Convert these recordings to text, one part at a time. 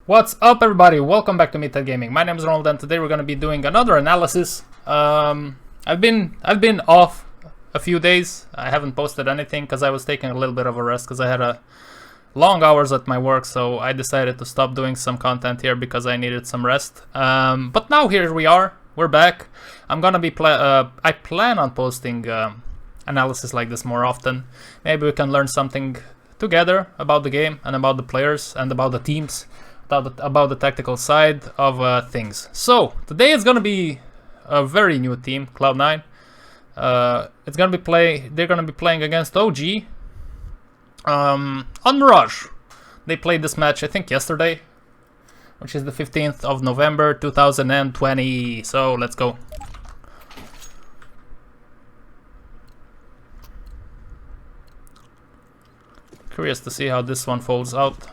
What's up, everybody? Welcome back to Meta Gaming. My name is Ronald, and today we're going to be doing another analysis. I've been off a few days. I haven't posted anything because I was taking a little bit of a rest because I had a long hours at my work, so I decided to stop doing some content here because I needed some rest. But now here we are. We're back. I'm gonna be I plan on posting analysis like this more often. Maybe we can learn something together about the game and about the players and about the teams. About the tactical side of things. So today it's gonna be a very new team, Cloud9. It's gonna be They're gonna be playing against OG on Mirage. They played this match I think yesterday, which is the 15th of November 2020. So let's go. Curious to see how this one folds out.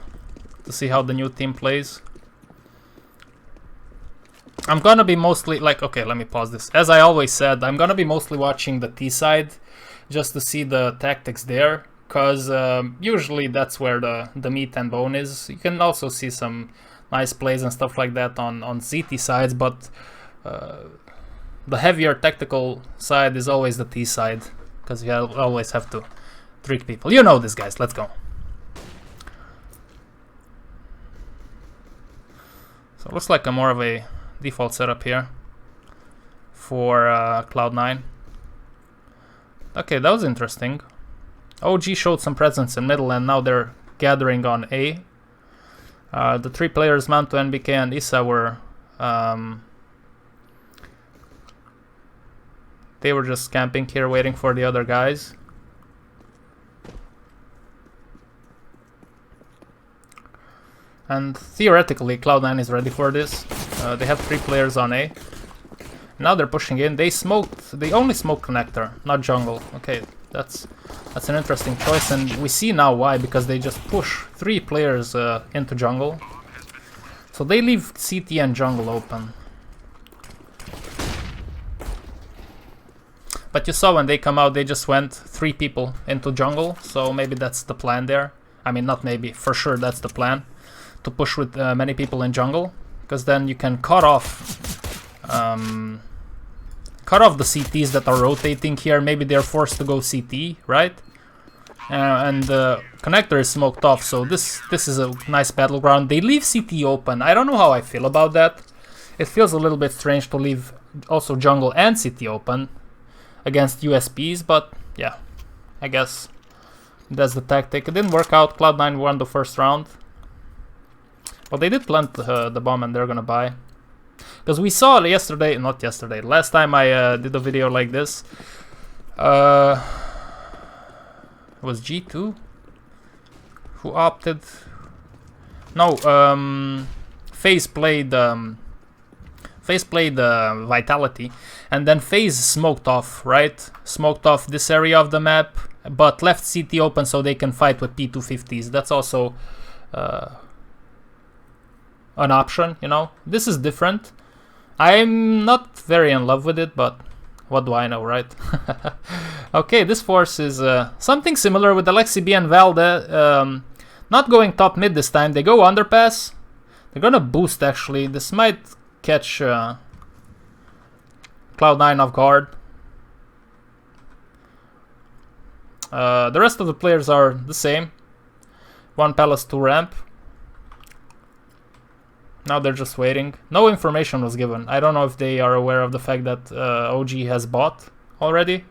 To see how the new team plays. I'm gonna be mostly okay, let me pause this. As I always said, I'm gonna be mostly watching the T side just to see the tactics there, because usually that's where the meat and bone is. You can also see some nice plays and stuff like that on ZT sides, but the heavier tactical side is always the T side, because you always have to trick people. You know this, guys. Let's go. So it looks like a more of a default setup here for Cloud9. Okay, that was interesting. OG showed some presence in middle and now they're gathering on A. The three players, Manto, NBK and Issa, were they were just camping here waiting for the other guys. And theoretically, Cloud9 is ready for this. They have three players on A. Now they're pushing in. They only smoked connector, not jungle. Okay, that's an interesting choice, and we see now why, because they just push three players into jungle. So they leave CT and jungle open. But you saw when they come out, they just went three people into jungle, so maybe that's the plan there. I mean, not maybe, for sure that's the plan. To push with many people in jungle, because then you can cut off the CTs that are rotating here. Maybe they're forced to go CT, right? And the connector is smoked off, so this is a nice battleground. They leave CT open. I don't know how I feel about that. It feels a little bit strange to leave also jungle and CT open against USPs, but yeah, I guess that's the tactic. It didn't work out. Cloud9 won the first round. Well, they did plant the bomb and they're gonna buy. Because we saw last time I did a video like this. It was G2 who opted. No, FaZe played Vitality, and then FaZe smoked off, right? Smoked off this area of the map, but left CT open so they can fight with P250s. That's also an option, you know. This is different. I'm not very in love with it, but what do I know, right? Okay, this force is something similar with Alexi B and Valde. Not going top mid this time. They go underpass. They're gonna boost, actually. This might catch Cloud9 off guard. The rest of the players are the same. One palace, two ramp. Now they're just waiting. No information was given. I don't know if they are aware of the fact that OG has bought already.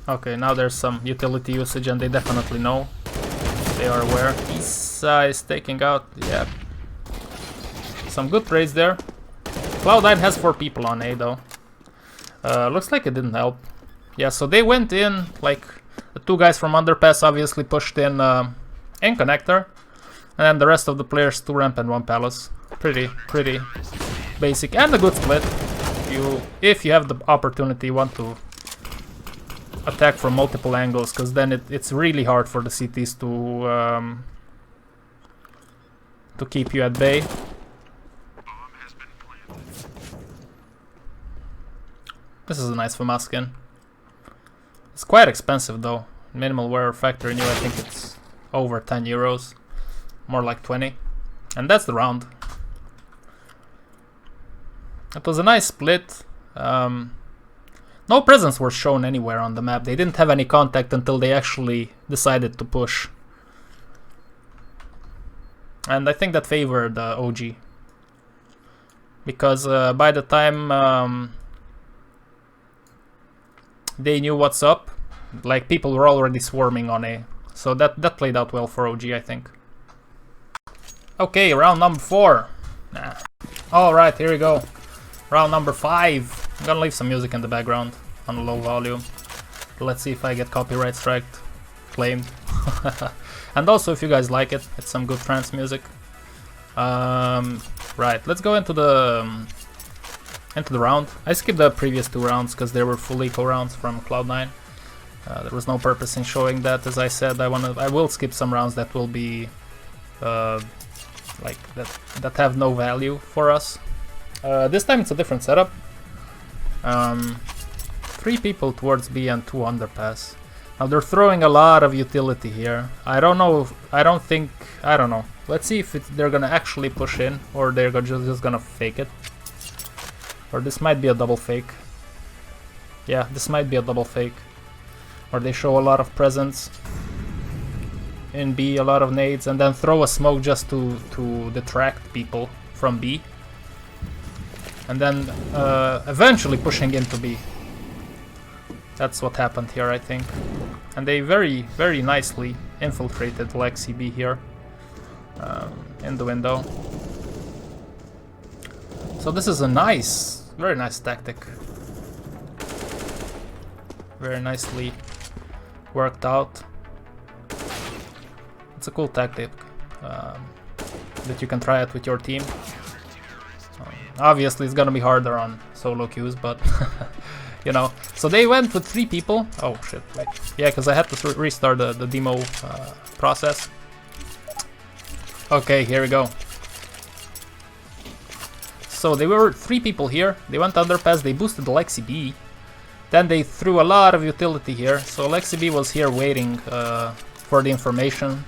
Okay, now there's some utility usage and they definitely know. They are aware. Issa is taking out, yeah. Some good trades there. Cloud9 has 4 people on A though. Looks like it didn't help. Yeah, so they went in, like, the 2 guys from underpass obviously pushed in connector, and then the rest of the players 2 ramp and 1 palace. Pretty basic, and a good split. If you have the opportunity, you want to attack from multiple angles, because then it's really hard for the CTs to keep you at bay. This is a nice FAMA skin. It's quite expensive though. Minimal wear factory new, I think it's over 10 euros. More like 20. And that's the round. It was a nice split. No presents were shown anywhere on the map. They didn't have any contact until they actually decided to push. And I think that favored OG. Because by the time they knew what's up, like people were already swarming on A. So that played out well for OG, I think. Okay, round number 4. Alright, here we go. Round number 5. I'm gonna leave some music in the background on a low volume. Let's see if I get copyright striked, claimed. And also if you guys like it, it's some good trance music. Right, let's go into the round. I skipped the previous 2 rounds because they were full eco rounds from Cloud9. There was no purpose in showing that. As I said, I will skip some rounds that will be like that have no value for us. This time it's a different setup. 3 people towards B and 2 underpass. Now they're throwing a lot of utility here. I don't know. I don't know. Let's see if they're gonna actually push in or they're just gonna fake it. Or this might be a double fake. Yeah, this might be a double fake. Or they show a lot of presence in B, a lot of nades, and then throw a smoke just to detract people from B. And then eventually pushing into B. That's what happened here, I think. And they very, very nicely infiltrated Lexi B here in the window. So this is a nice, very nice tactic. Very nicely worked out. It's a cool tactic that you can try it with your team. Obviously it's gonna be harder on solo queues, but you know. So they went with 3 people. Oh shit, wait. Yeah, because I had to restart the demo process. Okay, here we go. So they were 3 people here. They went underpass, they boosted Lexi B. Then they threw a lot of utility here. So Lexi B was here waiting for the information.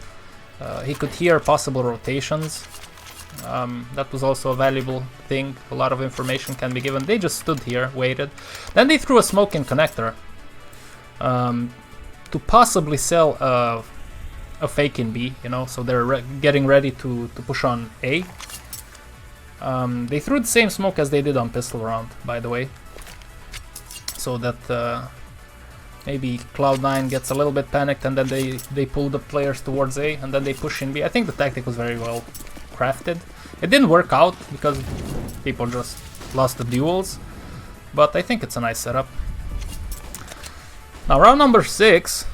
He could hear possible rotations. That was also a valuable thing. A lot of information can be given. They just stood here, waited. Then they threw a smoke in connector to possibly sell a fake in B, you know, so they're getting ready to push on A. They threw the same smoke as they did on pistol round, by the way, so that maybe Cloud9 gets a little bit panicked and then they pull the players towards A and then they push in B. I think the tactic was very well crafted. It didn't work out because people just lost the duels, but I think it's a nice setup. Now round number 6.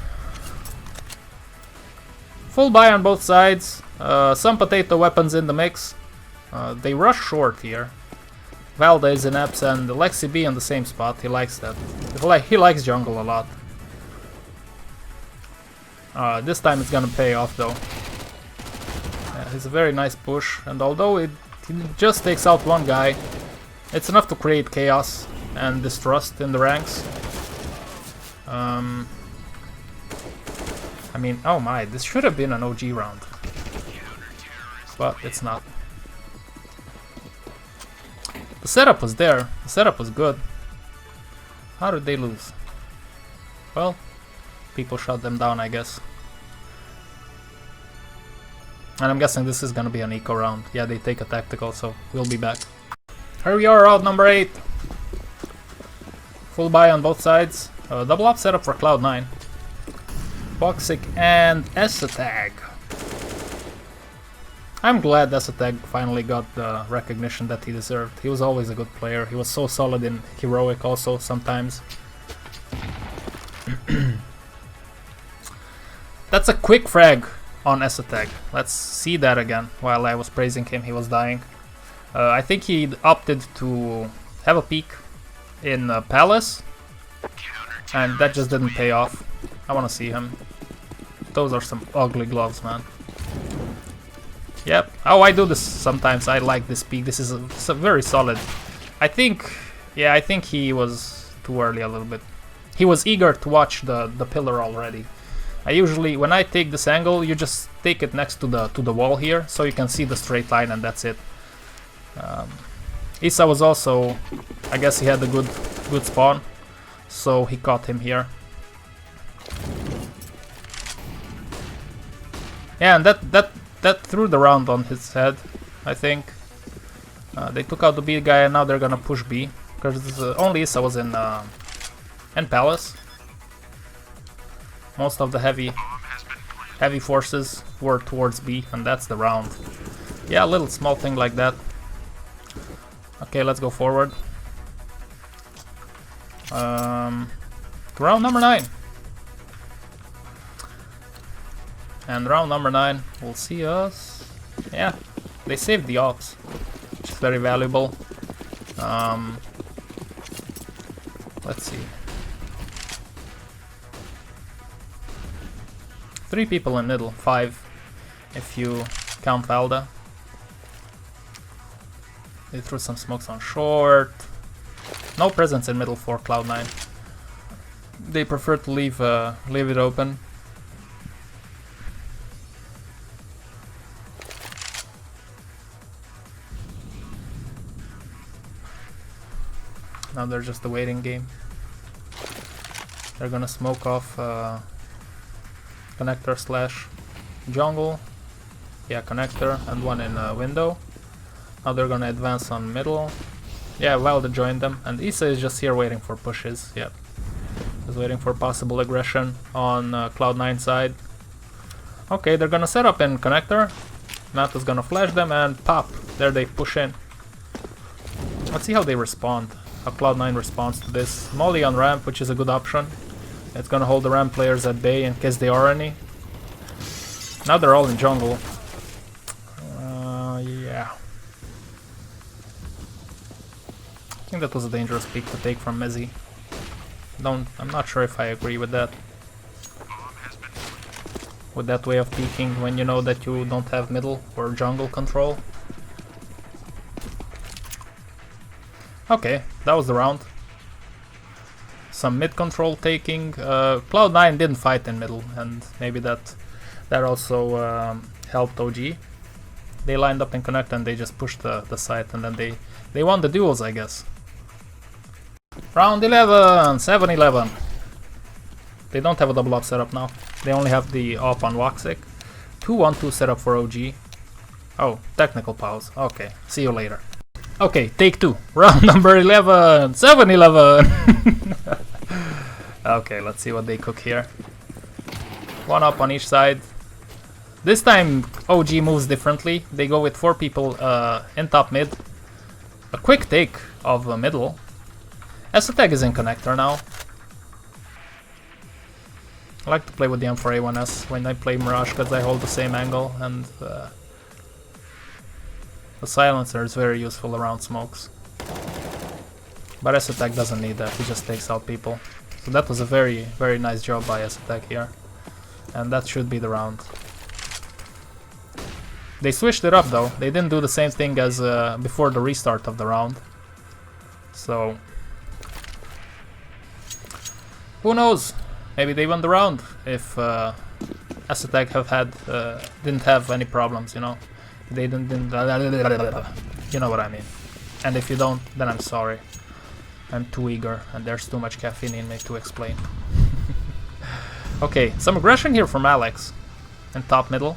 Full buy on both sides, some potato weapons in the mix. They rush short here. Valdez in Eps and Lexi B in the same spot. He likes that. He likes jungle a lot. This time it's gonna pay off though. It's a very nice push, and although it just takes out 1 guy, it's enough to create chaos and distrust in the ranks. I mean, oh my, this should have been an OG round, but it's not. The setup was there, the setup was good. How did they lose? Well, people shut them down, I guess. And I'm guessing this is gonna be an eco round. Yeah, they take a tactical, so we'll be back. Here we are, round number 8. Full buy on both sides. Double up setup for Cloud9. Boxic and Esatag. I'm glad Esatag finally got the recognition that he deserved. He was always a good player. He was so solid in Heroic also sometimes. That's a quick frag on Esatag. Let's see that again. While I was praising him, he was dying. I think he opted to have a peek in Palace, and that just didn't pay off. I want to see him. Those are some ugly gloves, man. Yep. Oh, I do this sometimes. I like this peek. This is a very solid. I think, yeah, I think he was too early a little bit. he was eager to watch the pillar already. I usually, when I take this angle, you just take it next to the wall here, so you can see the straight line, and that's it. Isa was also, I guess he had a good spawn, so he caught him here. Yeah, and that threw the round on his head, I think. They took out the B guy, and now they're gonna push B, because only Isa was in Palace. Most of the heavy forces were towards B, and that's the round. Yeah, a little small thing like that. Okay, let's go forward. Round number 9. And round number 9 will see us. Yeah, they saved the ops, which is very valuable. Let's see. 3 people in middle, 5 if you count Valda. They threw some smokes on short. No presence in middle for Cloud9. They prefer to leave it open. Now they're just a waiting game. They're gonna smoke off connector slash jungle. Yeah, connector, and one in window. Now they're gonna advance on middle. Yeah, Valda joined them, and Isa is just here waiting for pushes. Yep, just waiting for possible aggression on Cloud9 side. Okay, they're gonna set up in connector. Matt is gonna flash them and pop. There they push in. Let's see how they respond. How Cloud9 responds to this. Molly on ramp, which is a good option. It's gonna hold the ramp players at bay in case they are any. Now they're all in jungle. Yeah. I think that was a dangerous pick to take from Mezzi. I'm not sure if I agree with that. With that way of peeking when you know that you don't have middle or jungle control. Okay, that was the round. Some mid control taking. Cloud9 didn't fight in middle, and maybe that also helped OG. They lined up in connect and they just pushed the site, and then they won the duels, I guess. Round 11, 7-11. They don't have a double op setup now. They only have the op on Woxic. 2-1-2 setup for OG. Oh, technical pause. Okay, see you later. Okay, take 2. Round number 11, 7-11. Okay, let's see what they cook here. One up on each side. This time OG moves differently. They go with 4 people in top mid. A quick take of middle. Esotec is in connector now. I like to play with the M4A1S when I play Mirage because I hold the same angle, and the silencer is very useful around smokes. But Esotec doesn't need that, he just takes out people. So that was a very, very nice job by Esotec here. And that should be the round. They switched it up though, they didn't do the same thing as before the restart of the round. So who knows? Maybe they won the round if Esotec didn't have any problems, you know. They didn't you know what I mean. And if you don't, then I'm sorry. I'm too eager and there's too much caffeine in me to explain. Okay, some aggression here from Alex in top middle.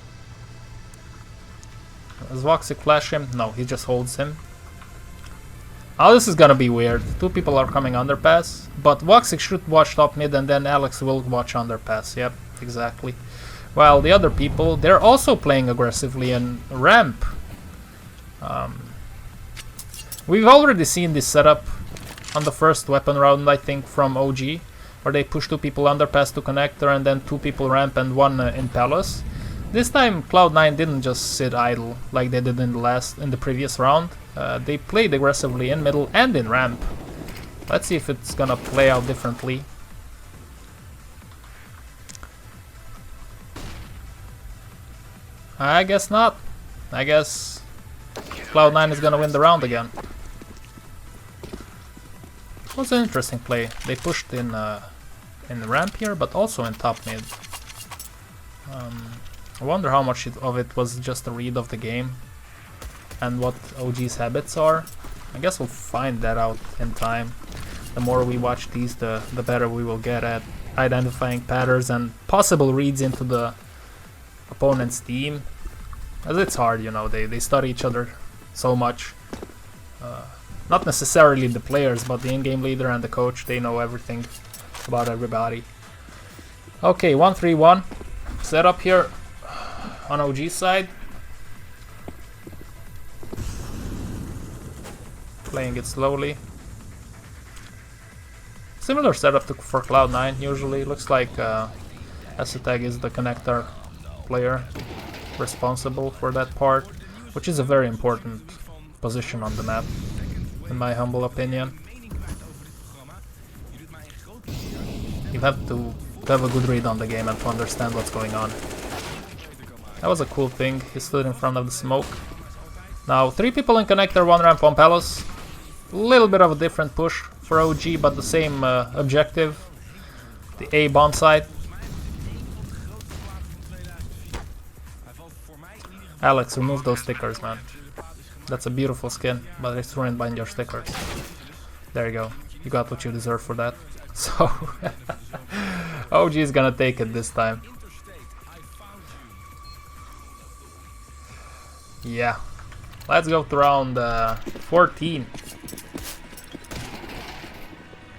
Does Voxic flash him? No, he just holds him. Oh, this is gonna be weird. 2 people are coming underpass, but Voxic should watch top mid and then Alex will watch underpass. Yep, exactly. While the other people, they're also playing aggressively in ramp. We've already seen this setup on the first weapon round, I think, from OG, where they push 2 people underpass to connector and then 2 people ramp and 1 in palace. This time Cloud9 didn't just sit idle like they did in the previous round. They played aggressively in middle and in ramp. Let's see if it's gonna play out differently. I guess not. I guess Cloud9 is gonna win the round again. It was an interesting play. They pushed in in the ramp here, but also in top mid. I wonder how much of it was just a read of the game and what OG's habits are. I guess we'll find that out in time. The more we watch these, the better we will get at identifying patterns and possible reads into the opponent's team. As it's hard, you know, they study each other so much. Not necessarily the players, but the in-game leader and the coach, they know everything about everybody. Okay, 1-3-1 set up here on OG's side. Playing it slowly. Similar setup for Cloud9 usually. Looks like Logitech is the connector player responsible for that part, which is a very important position on the map, in my humble opinion. You have to have a good read on the game and to understand what's going on. That was a cool thing. He stood in front of the smoke. Now 3 people in connector, 1 ramp, 1 palace. A little bit of a different push for OG, but the same objective. The A bomb site. Alex, remove those stickers, man. That's a beautiful skin, but it's ruined by your stickers. There you go. You got what you deserve for that. So, OG is gonna take it this time. Yeah. Let's go to round 14.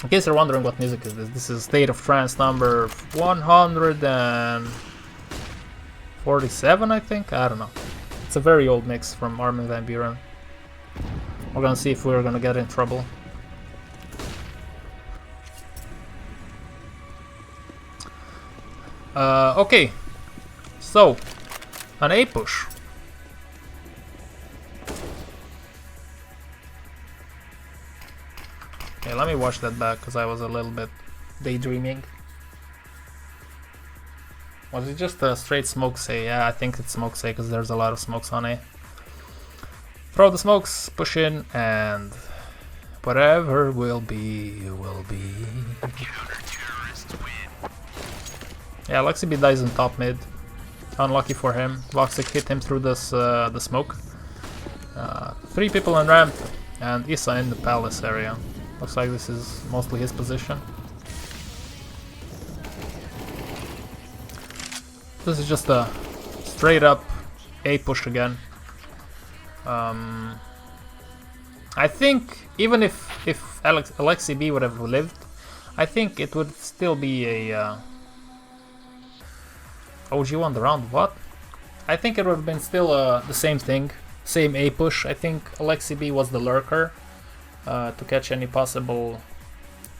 In case you're wondering what music is this is State of Trance number 147, I think? I don't know. It's a very old mix from Armin van Buuren. We're gonna see if we're gonna get in trouble. Okay. So, an A push. Okay, let me watch that back because I was a little bit daydreaming. Was it just a straight smoke say? Yeah, I think it's smoke say because there's a lot of smokes on A. Throw the smokes, push in, and whatever will be, will be. Yeah, LexiB dies in top mid. Unlucky for him. Voxic hit him through this the smoke. 3 people on ramp and Issa in the palace area. Looks like this is mostly his position. This is just a straight up A push again. I think even if LexiB would have lived, I think it would still be a OG won the round. What? I think it would have been still the same thing, same A push. I think LexiB was the lurker to catch any possible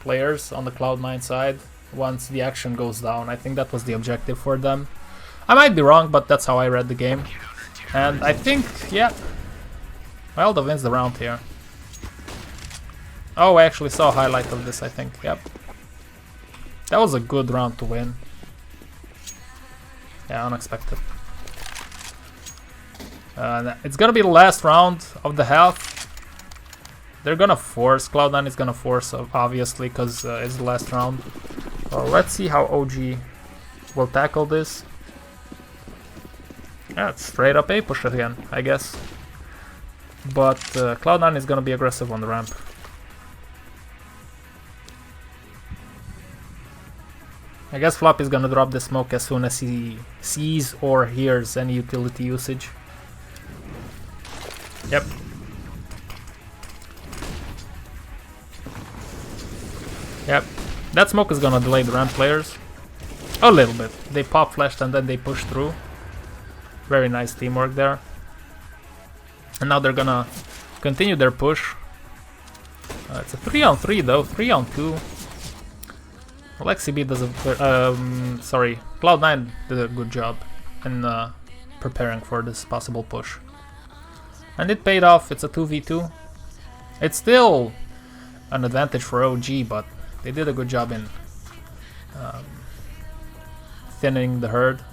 players on the Cloud9 side once the action goes down. I think that was the objective for them. I might be wrong, but that's how I read the game. And I think, yeah, Wilda wins the round here. Oh, I actually saw a highlight of this, I think. Yep. That was a good round to win. Yeah, unexpected. It's gonna be the last round of the half. They're gonna force, Cloud9 is gonna force, obviously, because it's the last round. Let's see how OG will tackle this. Yeah, it's straight up A push again, I guess. But Cloud9 is gonna be aggressive on the ramp. I guess Flop is gonna drop the smoke as soon as he sees or hears any utility usage. Yep. Yep. That smoke is gonna delay the ramp players. A little bit. They pop flashed and then they push through. Very nice teamwork there. And now they're gonna continue their push. It's a 3-on-3 though, 3-on-2. LexiB does a sorry, Cloud9 did a good job in preparing for this possible push. And it paid off. It's a 2v2. It's still an advantage for OG, but they did a good job in thinning the herd.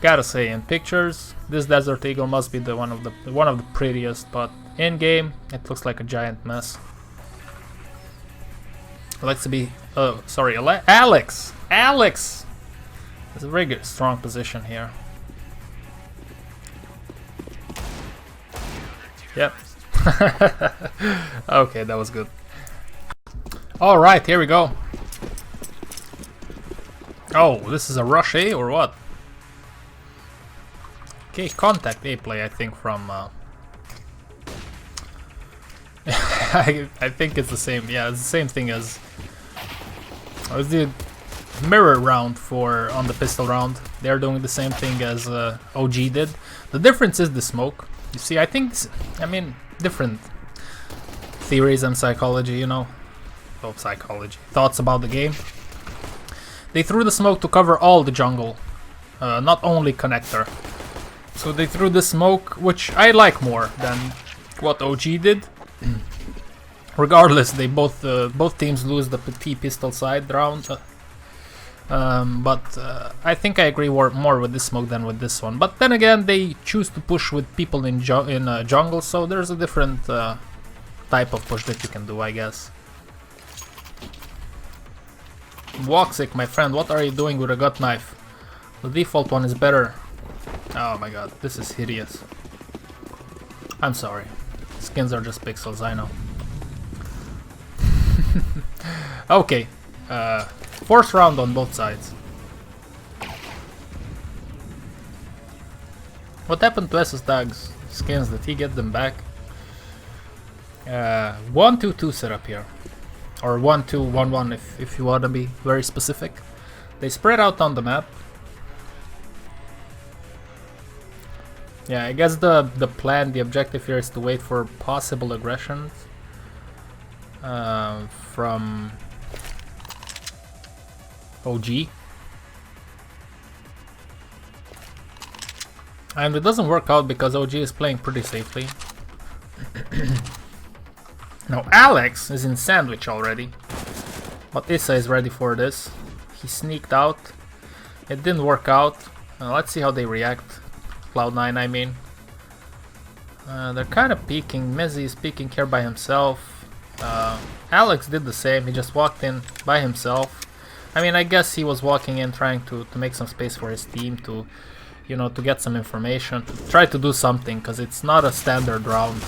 Gotta say, in pictures, this Desert Eagle must be one of the prettiest, but in game, it looks like a giant mess. Alexa B. Oh, sorry, Alex. Alex. It's a very good, strong position here. Yep. Okay, that was good. All right, here we go. Oh, this is a rush A or what? Okay, contact A play, I think, from... I think it's the same. Yeah, it's the same thing as... I was the mirror round for on the pistol round. They're doing the same thing as OG did. The difference is the smoke. You see, I think... I mean, different theories and psychology, you know. Oh, psychology. Thoughts about the game. They threw the smoke to cover all the jungle, not only connector. So they threw the smoke, which I like more than what OG did. Regardless, they both teams lose the T pistol side round. But I think I agree more with this smoke than with this one. But then again, they choose to push with people in jungle, so there's a different type of push that you can do, I guess. Woxic, my friend, what are you doing with a gut knife? The default one is better. Oh my god, this is hideous. I'm sorry. Skins are just pixels, I know. Okay. Fourth round on both sides. What happened to Asus Tag's skins? Did he get them back? 1-2-2 setup here. Or 1-2-1-1 if you want to be very specific. They spread out on the map. Yeah, I guess the plan, the objective here is to wait for possible aggressions from OG. And it doesn't work out because OG is playing pretty safely. Now Alex is in sandwich already, but Issa is ready for this. He sneaked out. It didn't work out. Let's see how they react. Cloud9, I mean. They're kind of peeking. Mezzy is peeking here by himself. Alex did the same. He just walked in by himself. I mean, I guess he was walking in trying to make some space for his team to, you know, to get some information, to try to do something, because it's not a standard round.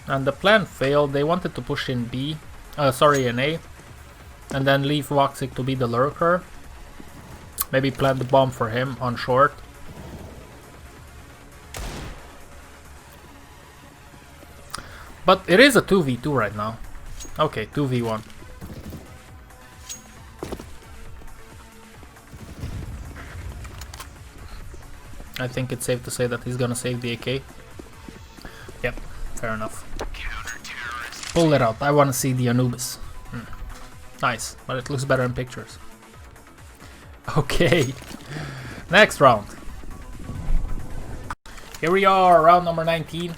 And the plan failed. They wanted to push in B, in A, and then leave Woxic to be the lurker. Maybe plant the bomb for him on short. But it is a 2v2 right now. Okay, 2v1. I think it's safe to say that he's gonna save the AK. Yep, fair enough. Pull it out. I want to see the Anubis. Nice, but it looks better in pictures. Okay, next round. Here we are, round number 19.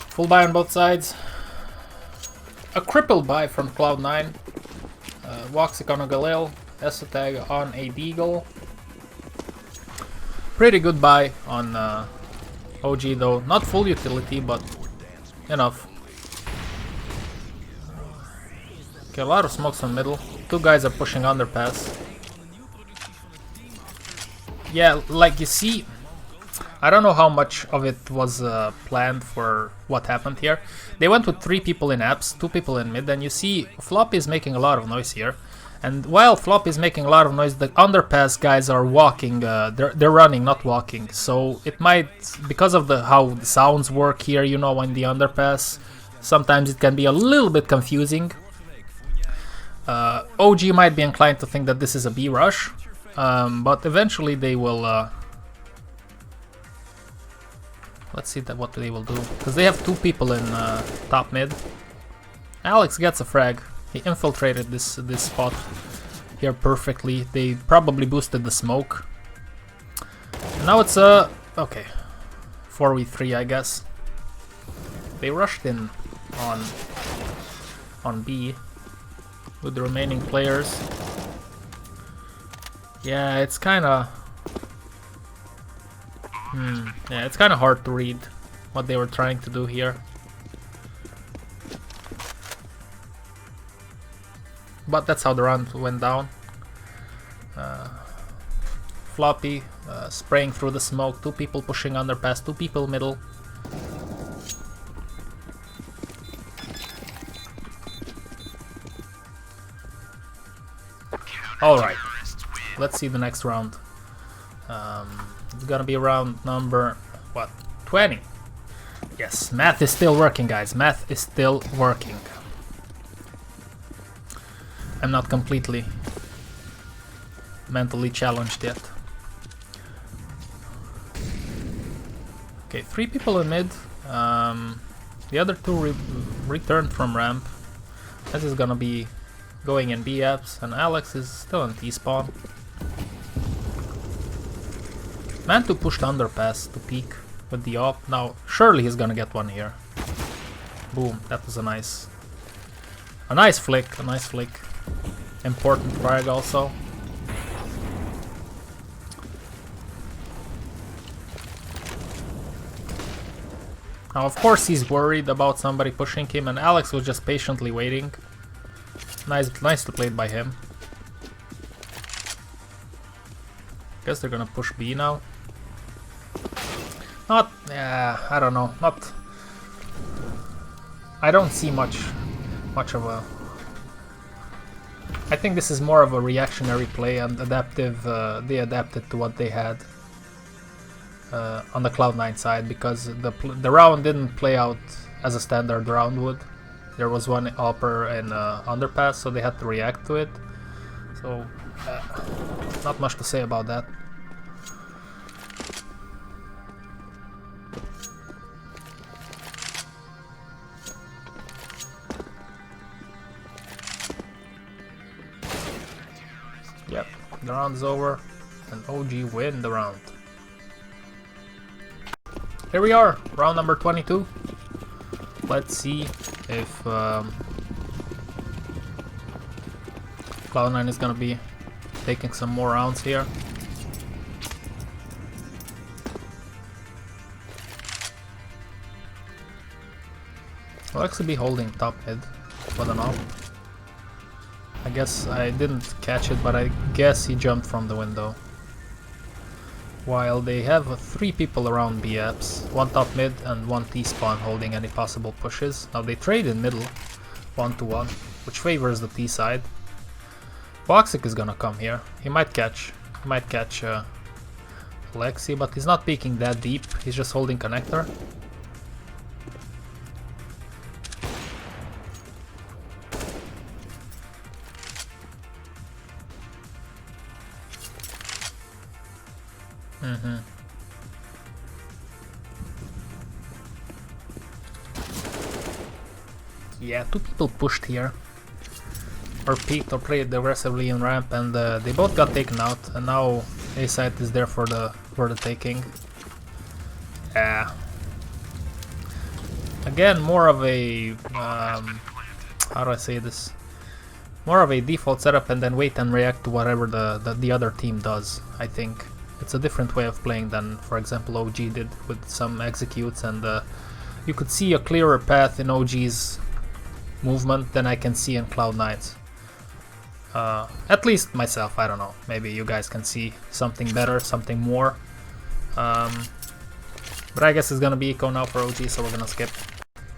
Full buy on both sides. A crippled buy from Cloud9. Woxic on a Galil. Esotag on a Deagle. Pretty good buy on OG though. Not full utility, but enough. Okay, a lot of smokes on middle. Two guys are pushing underpass. Yeah, like you see, I don't know how much of it was planned for what happened here. They went with 3 people in apps, 2 people in mid, and you see Flop is making a lot of noise here. And while Flop is making a lot of noise, the underpass guys are walking, they're running, not walking. So it might, because of how the sounds work here, you know, in the underpass, sometimes it can be a little bit confusing. OG might be inclined to think that this is a B rush, but eventually they will... let's see what they will do, because they have 2 people in top mid. Alex gets a frag. He infiltrated this spot here perfectly. They probably boosted the smoke. And now it's a... okay. 4v3, I guess. They rushed in on B with the remaining players. Yeah, it's kinda... yeah, it's kinda hard to read what they were trying to do here. but that's how the round went down. Floppy spraying through the smoke, 2 people pushing underpass, 2 people middle. Alright, let's see the next round. It's gonna be round number, what, 20? Yes, math is still working, guys, math is still working. I'm not completely mentally challenged yet. Okay, 3 people in mid. The other 2 returned from ramp. This is gonna be going in B apps, and Alex is still in T-spawn. Man2 pushed underpass to peek with the op. Now, surely he's gonna get one here. Boom, that was a nice flick, Important frag also. Now, of course, he's worried about somebody pushing him, and Alex was just patiently waiting. Nicely played by him. Guess they're gonna push B now. I don't know. I don't see much of a. I think this is more of a reactionary play and adaptive. They adapted to what they had on the Cloud9 side, because the round didn't play out as a standard round would. There was one upper and underpass, so they had to react to it. So, not much to say about that. Yep, the round is over, and OG win the round. Here we are, round number 22. Let's see if Cloud9 is gonna be taking some more rounds here. I'll actually be holding top mid for the knob. I guess I didn't catch it, but I guess he jumped from the window. While they have 3 people around B apps, 1 top mid and 1 T-spawn holding any possible pushes. Now they trade in middle, 1-1, which favors the T side. Boxic is gonna come here. He might catch Lexi, but he's not peeking that deep. He's just holding connector. Yeah, 2 people pushed here, or peeked or played aggressively in ramp, and they both got taken out. And now A side is there for the taking. Again, more of a how do I say this? More of a default setup, and then wait and react to whatever the other team does. I think it's a different way of playing than, for example, OG did with some executes, and you could see a clearer path in OG's movement than I can see in Cloud9's. At least myself, I don't know. Maybe you guys can see something better, something more. But I guess it's gonna be eco now for OG, so we're gonna skip.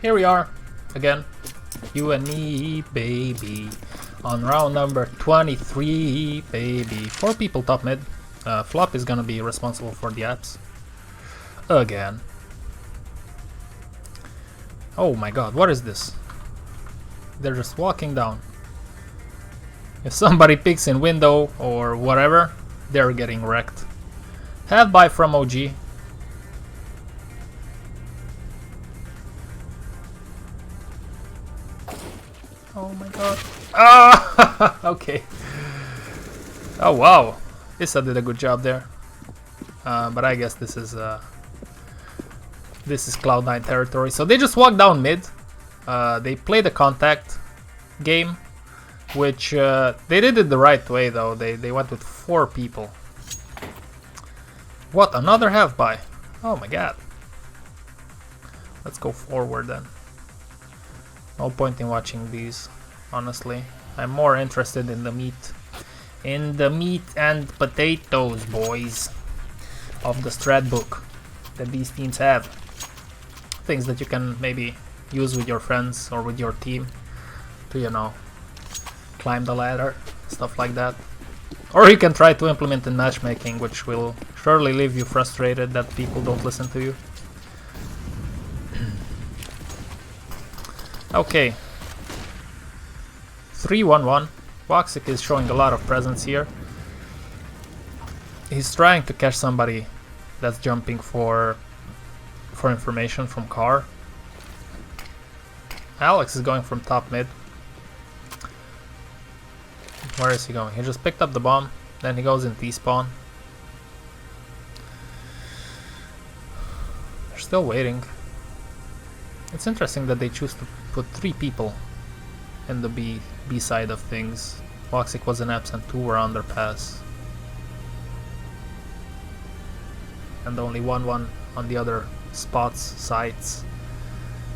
Here we are, again. You and me, baby. On round number 23, baby. 4 people top mid. Flop is gonna be responsible for the apps. Again. Oh my god, what is this? They're just walking down. If somebody picks in window or whatever, they're getting wrecked. Have buy from OG. Oh my god. Ah! Okay. Oh wow. Issa did a good job there. But I guess this is Cloud9 territory. So they just walked down mid. They played the contact game, which they did it the right way though. They went with 4 people. What, another half buy? Oh my god. Let's go forward then. No point in watching these, honestly. I'm more interested in the meat. In the meat and potatoes, boys, of the strat book that these teams have. Things that you can maybe use with your friends or with your team to, you know, climb the ladder, stuff like that. Or you can try to implement in matchmaking, which will surely leave you frustrated that people don't listen to you. Okay. 3-1-1. Voxic is showing a lot of presence here. He's trying to catch somebody that's jumping for information from car. Alex is going from top mid. Where is he going? He just picked up the bomb, then he goes in T-spawn. They're still waiting. It's interesting that they choose to put 3 people in the B side of things. Voxic was in abs and 2 were underpass. And only 1-1 on the other sides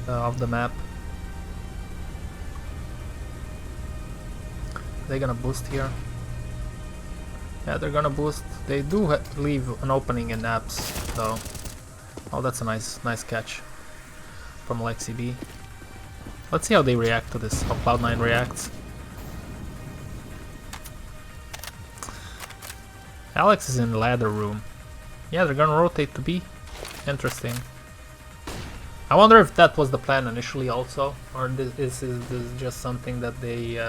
of the map. They're gonna boost here. Yeah, they're gonna boost. They do leave an opening in apps, though. Oh, that's a nice catch from Lexi B. Let's see how they react to this, how Cloud9 reacts. Alex is in the ladder room. Yeah, they're gonna rotate to B. Interesting. I wonder if that was the plan initially also, or this is just something that they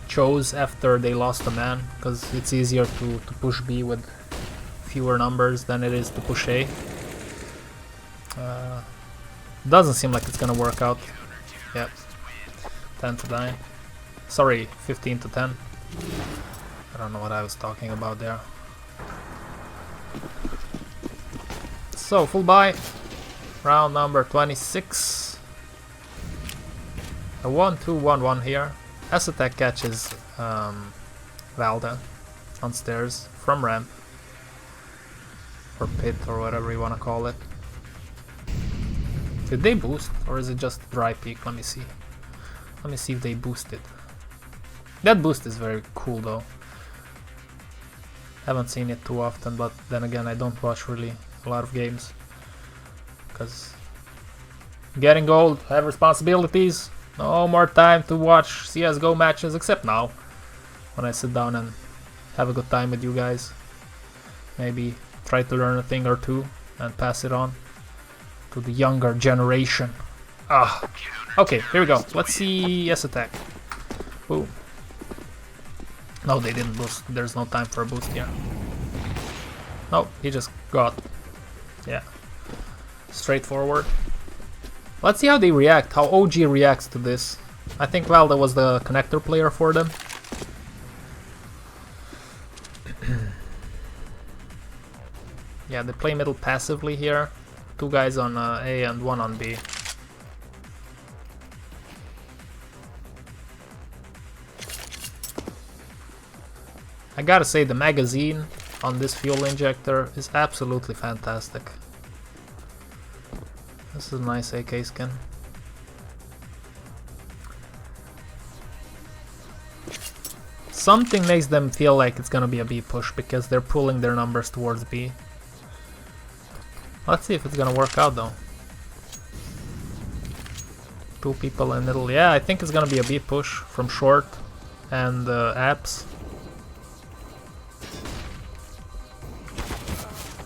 chose after they lost a man, because it's easier to push B with fewer numbers than it is to push A. Doesn't seem like it's gonna work out. Yep. 10-9. Sorry, 15-10. I don't know what I was talking about there. So, full buy. Round number 26. A 1-2-1-1 here. Attack catches Valda on stairs from ramp. Or pit, or whatever you want to call it. Did they boost, or is it just dry peak? Let me see. Let me see if they boosted. That boost is very cool though. Haven't seen it too often, but then again I don't watch really a lot of games. Because getting old, have responsibilities, no more time to watch CSGO matches except now. When I sit down and have a good time with you guys. Maybe try to learn a thing or two and pass it on to the younger generation. Okay, here we go. Let's see S-Attack. Boom. No, they didn't boost. There's no time for a boost here. No, he just got. Yeah. Straightforward. Let's see how they react, how OG reacts to this. I think Valda was the connector player for them. Yeah, they play middle passively here. 2 guys on A and 1 on B. I gotta say, the magazine on this fuel injector is absolutely fantastic. This is a nice AK skin. Something makes them feel like it's gonna be a B push because they're pulling their numbers towards B. Let's see if it's gonna work out though. 2 people in middle. Yeah, I think it's gonna be a B push from short and apps.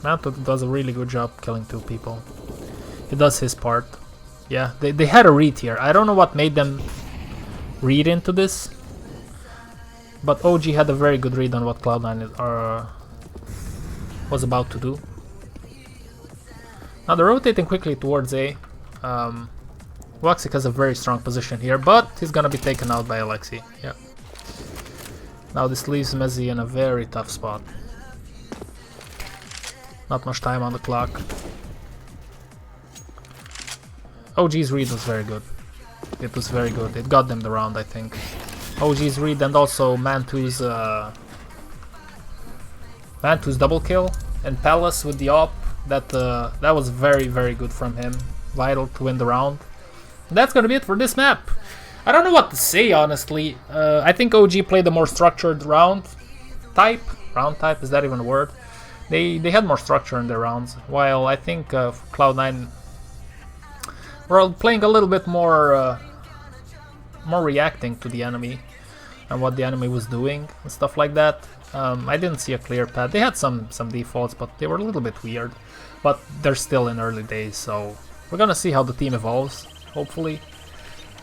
Manto does a really good job killing 2 people. He does his part. Yeah, they had a read here. I don't know what made them read into this, but OG had a very good read on what Cloud9 was about to do. Now they're rotating quickly towards A. Voxic has a very strong position here, but he's gonna be taken out by Alexi. Yeah. Now this leaves Mezzi in a very tough spot. Not much time on the clock. OG's read was very good. It was very good. It got them the round, I think. OG's read and also Mantu's double kill and Palace with the op. That was very, very good from him. Vital to win the round. That's gonna be it for this map. I don't know what to say, honestly. I think OG played a more structured round type. Round type, is that even a word? They had more structure in their rounds, while I think Cloud9 were playing a little bit more reacting to the enemy and what the enemy was doing and stuff like that. I didn't see a clear path. They had some defaults, but they were a little bit weird. But they're still in early days, so we're gonna see how the team evolves, hopefully.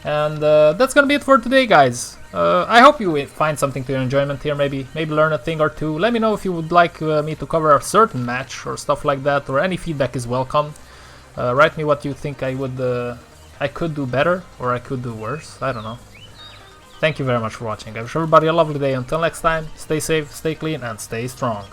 And that's gonna be it for today, guys. I hope you find something to your enjoyment here, maybe learn a thing or two. Let me know if you would like me to cover a certain match or stuff like that, or any feedback is welcome. Write me what you think I could do better, or I could do worse. I don't know. Thank you very much for watching. I wish everybody a lovely day. Until next time, stay safe, stay clean, and stay strong.